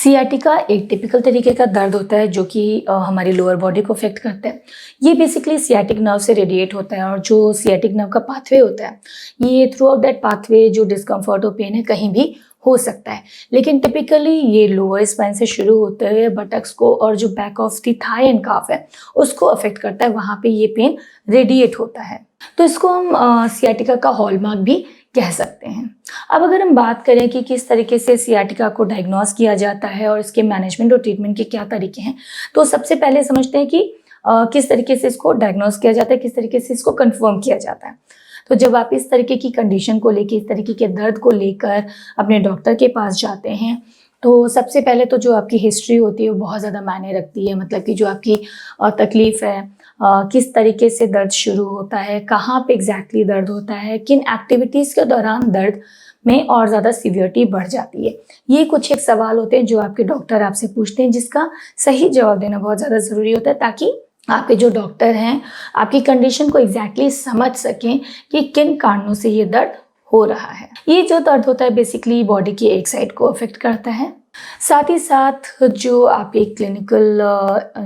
Sciatica एक typical तरीके का दर्द होता है जो कि हमारी लोअर बॉडी को अफेक्ट करता है। ये बेसिकली सियाटिक नर्व से रेडिएट होता है और जो सियाटिक नर्व का पाथवे होता है, ये थ्रू आउट दैट पाथवे जो डिस्कम्फर्ट और पेन है कहीं भी हो सकता है। लेकिन टिपिकली ये लोअर स्पाइन से शुरू होते हुए बटक्स को और जो back of the thigh and calf है उसको अफेक्ट करता है, वहाँ पे ये पेन रेडिएट होता है। तो इसको हम सियाटिका का हॉलमार्क भी कह सकते हैं। अब अगर हम बात करें कि किस तरीके से सियाटिका को डायग्नोस किया जाता है और इसके मैनेजमेंट और ट्रीटमेंट के क्या तरीके हैं, तो सबसे पहले समझते हैं कि किस तरीके से इसको डायग्नोस किया जाता है, किस तरीके से इसको कंफर्म किया जाता है। तो जब आप इस तरीके की कंडीशन को लेकर, इस तरीके के दर्द को लेकर अपने डॉक्टर के पास जाते हैं, तो सबसे पहले तो जो आपकी हिस्ट्री होती है वो बहुत ज़्यादा मायने रखती है। मतलब कि जो आपकी तकलीफ़ है, किस तरीके से दर्द शुरू होता है, कहाँ पे एग्जैक्टली दर्द होता है, किन एक्टिविटीज़ के दौरान दर्द में और ज़्यादा सीवियरिटी बढ़ जाती है। ये कुछ एक सवाल होते हैं जो आपके डॉक्टर आपसे पूछते हैं, जिसका सही जवाब देना बहुत ज़्यादा ज़रूरी होता है ताकि आपके जो डॉक्टर हैं आपकी कंडीशन को एग्जैक्टली समझ सकें कि किन कारणों से ये दर्द हो रहा है। ये जो दर्द होता है बेसिकली बॉडी की एक साइड को अफेक्ट करता है। साथ ही साथ जो आप एक क्लिनिकल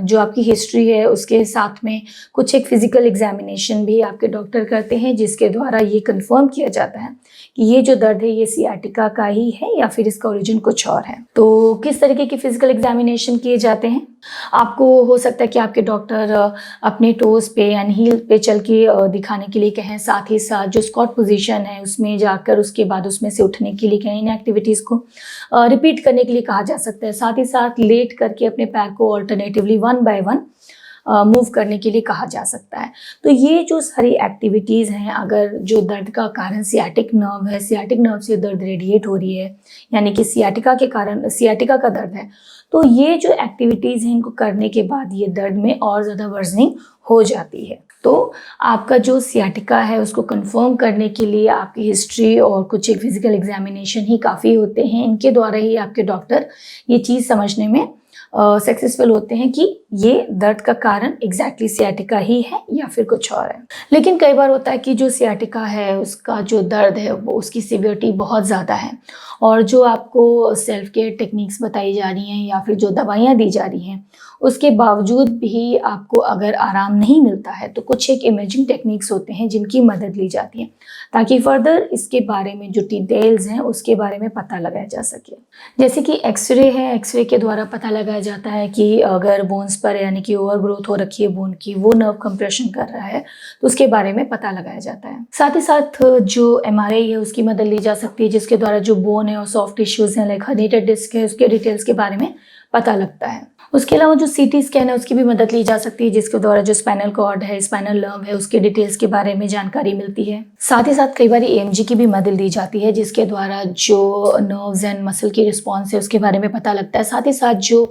जो आपकी हिस्ट्री है उसके साथ में कुछ एक फिजिकल एग्जामिनेशन भी आपके डॉक्टर करते हैं, जिसके द्वारा ये कंफर्म किया जाता है कि ये जो दर्द है ये सियाटिका का ही है या फिर इसका ओरिजिन कुछ और है। तो किस तरीके की फिजिकल एग्जामिनेशन किए जाते हैं? आपको हो सकता है कि आपके डॉक्टर अपने टोज पे यानी हील पे चल के दिखाने के लिए कहें, साथ ही साथ जो स्क्वाट पोजीशन है उसमें जाकर उसके बाद उसमें से उठने के लिए कहें, इन एक्टिविटीज़ को रिपीट करने के लिए कहा जा सकता है। साथ ही साथ लेट करके अपने पैर को ऑल्टरनेटिवली 1 बाय 1 मूव करने के लिए कहा जा सकता है। तो ये जो सारी एक्टिविटीज़ हैं, अगर जो दर्द का कारण सियाटिक नर्व है, सियाटिक नर्व से दर्द रेडिएट हो रही है, यानी कि सियाटिका के कारण सियाटिका का दर्द है, तो ये जो एक्टिविटीज़ हैं इनको करने के बाद ये दर्द में और ज़्यादा वर्जनिंग हो जाती है। तो आपका जो सियाटिका है उसको कंफर्म करने के लिए आपकी हिस्ट्री और कुछ एक फिजिकल एग्जामिनेशन ही काफ़ी होते हैं। इनके द्वारा ही आपके डॉक्टर ये चीज़ समझने में सक्सेसफुल होते हैं कि ये दर्द का कारण एग्जैक्टली सियाटिका ही है या फिर कुछ और है। लेकिन कई बार होता है कि जो सियाटिका है उसका जो दर्द है वो उसकी सीवियरिटी बहुत ज़्यादा है और जो आपको सेल्फ केयर टेक्निक्स बताई जा रही हैं या फिर जो दवाइयाँ दी जा रही हैं उसके बावजूद भी आपको अगर आराम नहीं मिलता है तो कुछ एक इमेजिंग टेक्निक्स होते हैं जिनकी मदद ली जाती है ताकि फर्दर इसके बारे में जो डिटेल्स हैं उसके बारे में पता लगाया जा सके। जैसे कि एक्सरे है, एक्सरे के द्वारा पता लगाया जाता है कि अगर बोन्स पर यानी कि ओवर ग्रोथ हो रखी है बोन की, वो नर्व कंप्रेशन कर रहा है तो उसके बारे में पता लगाया जाता है। साथ ही साथ जो एमआरआई है उसकी मदद ली जा सकती है, जिसके द्वारा जो बोन है और सॉफ्ट टिश्यूज हैं लाइक हर्निएटेड डिस्क है उसके डिटेल्स के बारे में पता लगता है। उसके अलावा जो सीटी स्कैन है उसकी भी मदद ली जा सकती है, जिसके द्वारा जो स्पाइनल कॉर्ड है, स्पाइनल नर्व है उसके डिटेल्स के बारे में जानकारी मिलती है। साथ ही साथ कई बार ईएमजी की भी मदद ली जाती है, जिसके द्वारा जो नर्व्स एंड मसल की रिस्पॉन्स है उसके बारे में पता लगता है। साथ ही साथ जो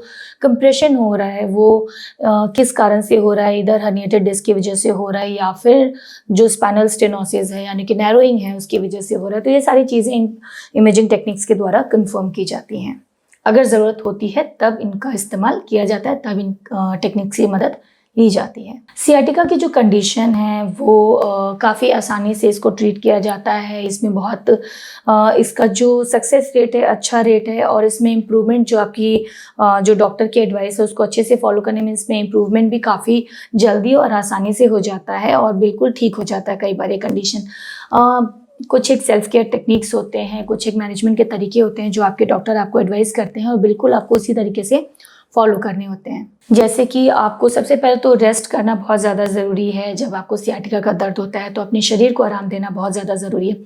कंप्रेशन हो रहा है वो किस कारण से हो रहा है, इधर हर्निएटेड डिस्क की वजह से हो रहा है या फिर जो स्पाइनल स्टेनोसिस है यानी कि नैरोइंग है उसकी वजह से हो रहा है। तो ये सारी चीज़ें इमेजिंग टेक्निक्स के द्वारा कंफर्म की जाती हैं। अगर ज़रूरत होती है तब इनका इस्तेमाल किया जाता है, तब इन टेक्निक्स की मदद ली जाती है। सियाटिका की जो कंडीशन है वो काफ़ी आसानी से इसको ट्रीट किया जाता है। इसमें बहुत इसका जो सक्सेस रेट है अच्छा रेट है और इसमें इम्प्रूवमेंट जो आपकी जो डॉक्टर की एडवाइस है उसको अच्छे से फॉलो करने में इसमें इम्प्रूवमेंट भी काफ़ी जल्दी और आसानी से हो जाता है और बिल्कुल ठीक हो जाता है कई बार ये कंडीशन। कुछ एक सेल्फ केयर टेक्निक्स होते हैं, कुछ एक मैनेजमेंट के तरीके होते हैं जो आपके डॉक्टर आपको एडवाइस करते हैं और बिल्कुल आपको उसी तरीके से फॉलो करने होते हैं। जैसे कि आपको सबसे पहले तो रेस्ट करना बहुत ज़्यादा ज़रूरी है। जब आपको सियाटिका का दर्द होता है तो अपने शरीर को आराम देना बहुत ज़्यादा ज़रूरी है,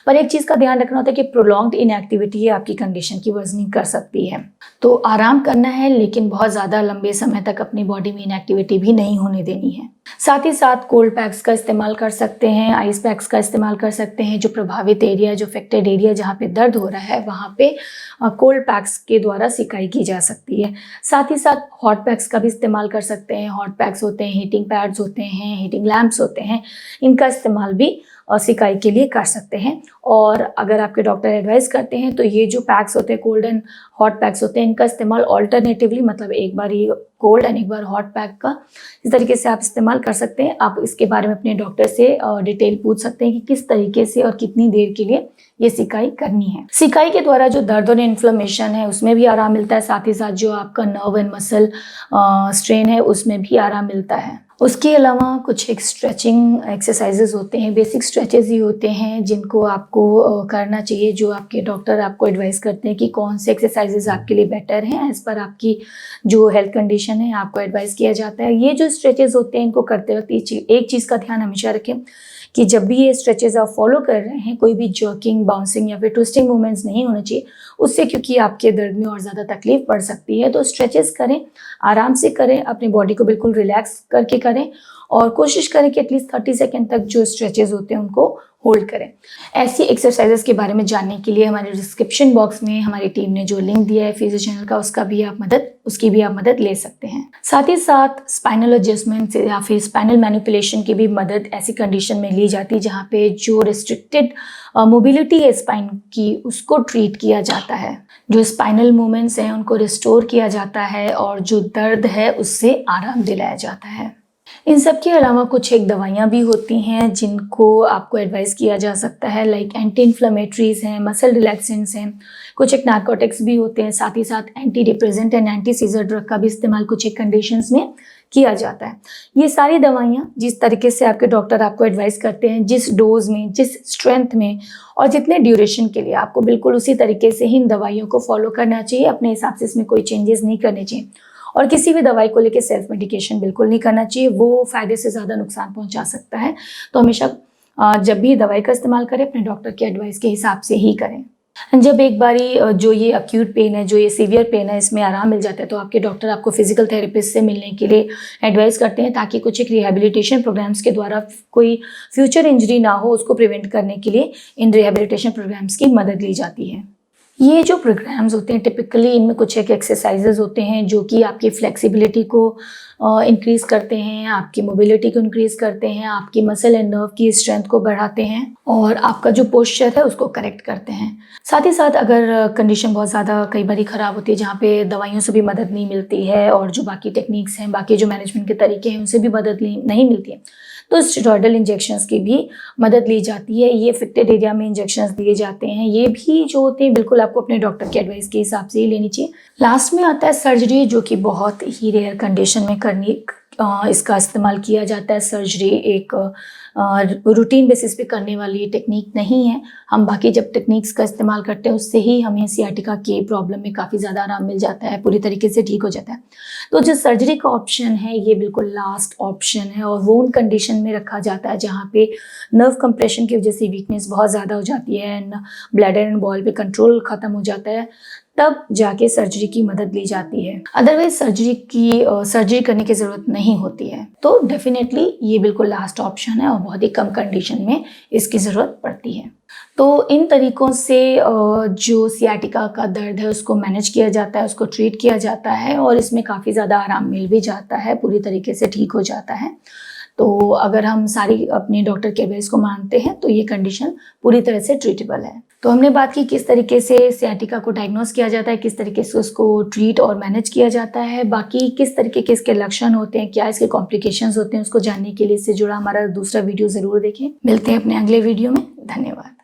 पर एक चीज़ का ध्यान रखना होता है कि प्रोलॉन्ग्ड इनएक्टिविटी आपकी कंडीशन की वर्जनिंग कर सकती है। तो आराम करना है लेकिन बहुत ज़्यादा लंबे समय तक अपनी बॉडी में इनएक्टिविटी भी नहीं होने देनी है। साथ ही साथ कोल्ड पैक्स का इस्तेमाल कर सकते हैं, आइस पैक्स का इस्तेमाल कर सकते हैं। जो प्रभावित एरिया, जो अफेक्टेड एरिया जहाँ पे दर्द हो रहा है वहाँ पे कोल्ड पैक्स के द्वारा सिकाई की जा सकती है। साथ ही साथ हॉट पैक्स का भी इस्तेमाल कर सकते हैं। हॉट पैक्स होते हैं, हीटिंग पैड्स होते हैं, हीटिंग लैंप्स होते हैं, इनका इस्तेमाल भी सिकाई के लिए कर सकते हैं। और अगर आपके डॉक्टर एडवाइस करते हैं तो ये जो पैक्स होते हैं, कोल्ड एंड हॉट पैक्स होते हैं, इनका इस्तेमाल ऑल्टरनेटिवली, मतलब एक बार ये कोल्ड एंड एक बार हॉट पैक का इस तरीके से आप इस्तेमाल कर सकते हैं। आप इसके बारे में अपने डॉक्टर से डिटेल पूछ सकते हैं कि किस तरीके से और कितनी देर के लिए ये सिकाई करनी है। सिकाई के द्वारा जो दर्द और इन्फ्लेमेशन है उसमें भी आराम मिलता है, साथ ही साथ जो आपका नर्व एंड मसल स्ट्रेन है उसमें भी आराम मिलता है। उसके अलावा कुछ एक स्ट्रेचिंग एक्सरसाइजेज होते हैं, बेसिक स्ट्रेचेज ही होते हैं जिनको आपको करना चाहिए, जो आपके डॉक्टर आपको एडवाइस करते हैं कि कौन से एक्सरसाइजेज आपके लिए बेटर हैं, एज पर आपकी जो हेल्थ कंडीशन है आपको एडवाइस किया जाता है। ये जो स्ट्रेचेज होते हैं इनको करते वक्त एक चीज़ का ध्यान हमेशा रखें कि जब भी ये स्ट्रेचेज आप फॉलो कर रहे हैं कोई भी जर्किंग, बाउंसिंग या फिर ट्विस्टिंग मूवमेंट्स नहीं होने चाहिए, उससे क्योंकि आपके दर्द में और ज़्यादा तकलीफ पड़ सकती है। तो स्ट्रेचेस करें, आराम से करें, अपनी बॉडी को बिल्कुल रिलैक्स करके करें और कोशिश करें कि एटलीस्ट 30 सेकेंड तक जो स्ट्रेचेस होते हैं उनको होल्ड करें। ऐसी एक्सरसाइजेस के बारे में जानने के लिए हमारे डिस्क्रिप्शन बॉक्स में हमारी टीम ने जो लिंक दिया है फिजियो चैनल का, उसकी भी आप मदद ले सकते हैं। साथ ही साथ स्पाइनल एडजस्टमेंट या फिर स्पाइनल मैनिपुलेशन की भी मदद ऐसी कंडीशन में ली जाती है जहाँ पे जो रिस्ट्रिक्टेड मोबिलिटी है स्पाइन की उसको ट्रीट किया जाता है, जो स्पाइनल मूवमेंट्स हैं उनको रिस्टोर किया जाता है और जो दर्द है उससे आराम दिलाया जाता है। इन सब के अलावा कुछ एक दवाइयाँ भी होती हैं जिनको आपको एडवाइस किया जा सकता है, लाइक एंटी इन्फ्लेमेटरीज हैं, मसल रिलैक्सेंट्स हैं, कुछ एक नार्कोटिक्स भी होते हैं, साथ ही साथ anti depressant and anti scissor drug का भी इस्तेमाल कुछ एक कंडीशंस में किया जाता है। ये सारी दवाइयाँ जिस तरीके से आपके डॉक्टर आपको एडवाइस करते हैं, जिस डोज में, जिस स्ट्रेंथ में और जितने ड्यूरेशन के लिए, आपको बिल्कुल उसी तरीके से ही इन दवाइयों को फॉलो करना चाहिए। अपने हिसाब से इसमें कोई चेंजेस नहीं करने चाहिए और किसी भी दवाई को लेकर सेल्फ मेडिकेशन बिल्कुल नहीं करना चाहिए, वो फायदे से ज़्यादा नुकसान पहुंचा सकता है। तो हमेशा जब भी दवाई का इस्तेमाल करें अपने डॉक्टर के एडवाइस के हिसाब से ही करें। जब एक बारी जो ये अक्यूट पेन है, जो ये सीवियर पेन है, इसमें आराम मिल जाता है तो आपके डॉक्टर आपको फिजिकल थेरेपिस्ट से मिलने के लिए एडवाइस करते हैं ताकि कुछ एक रिहैबिलिटेशन प्रोग्राम्स के द्वारा कोई फ्यूचर इंजरी ना हो, उसको प्रिवेंट करने के लिए इन रिहैबिलिटेशन प्रोग्राम्स की मदद ली जाती है। ये जो प्रोग्राम्स होते हैं टिपिकली इनमें कुछ एक एक्सरसाइजेज होते हैं जो कि आपकी फ्लेक्सिबिलिटी को इंक्रीज़ करते हैं, आपकी मोबिलिटी को इंक्रीज़ करते हैं, आपकी मसल एंड नर्व की स्ट्रेंथ को बढ़ाते हैं और आपका जो पोस्चर है उसको करेक्ट करते हैं। साथ ही साथ अगर कंडीशन बहुत ज़्यादा कई बार ख़राब होती है जहाँ पे दवाइयों से भी मदद नहीं मिलती है और जो बाकी टेक्निक्स हैं, बाकी जो मैनेजमेंट के तरीके हैं उनसे भी मदद नहीं मिलती है, तो स्टेरॉयडल इंजेक्शंस की भी मदद ली जाती है। ये अफेक्टेड एरिया में इंजेक्शंस दिए जाते हैं। ये भी जो होते हैं बिल्कुल आपको अपने डॉक्टर के एडवाइस के हिसाब से ही लेनी चाहिए। लास्ट में आता है सर्जरी, जो कि बहुत ही रेयर कंडीशन में इसका इस्तेमाल किया जाता है। सर्जरी एक रूटीन बेसिस पे करने वाली टेक्निक नहीं है। हम बाकी जब टेक्निक्स का इस्तेमाल करते हैं उससे ही हमें सियाटिका के प्रॉब्लम में काफ़ी ज़्यादा आराम मिल जाता है, पूरी तरीके से ठीक हो जाता है। तो जो सर्जरी का ऑप्शन है ये बिल्कुल लास्ट ऑप्शन है और वो उन कंडीशन में रखा जाता है जहाँ पे नर्व कंप्रेशन की वजह से वीकनेस बहुत ज़्यादा हो जाती है, ब्लैडर एंड बॉल पे कंट्रोल ख़त्म हो जाता है, तब जाके सर्जरी की मदद ली जाती है। अदरवाइज सर्जरी करने की ज़रूरत नहीं होती है। तो डेफिनेटली ये बिल्कुल लास्ट ऑप्शन है और बहुत ही कम कंडीशन में इसकी ज़रूरत पड़ती है। तो इन तरीक़ों से जो सियाटिका का दर्द है उसको मैनेज किया जाता है, उसको ट्रीट किया जाता है और इसमें काफ़ी ज़्यादा आराम मिल भी जाता है, पूरी तरीके से ठीक हो जाता है। तो अगर हम सारी अपने डॉक्टर के एडवाइस को मानते हैं तो ये कंडीशन पूरी तरह से ट्रीटेबल है। तो हमने बात की किस तरीके से सियाटिका को डायग्नोस किया जाता है, किस तरीके से उसको ट्रीट और मैनेज किया जाता है, बाकी किस तरीके के इसके लक्षण होते हैं, क्या इसके कॉम्प्लिकेशंस होते हैं, उसको जानने के लिए इससे जुड़ा हमारा दूसरा वीडियो ज़रूर देखें। मिलते हैं अपने अगले वीडियो में। धन्यवाद।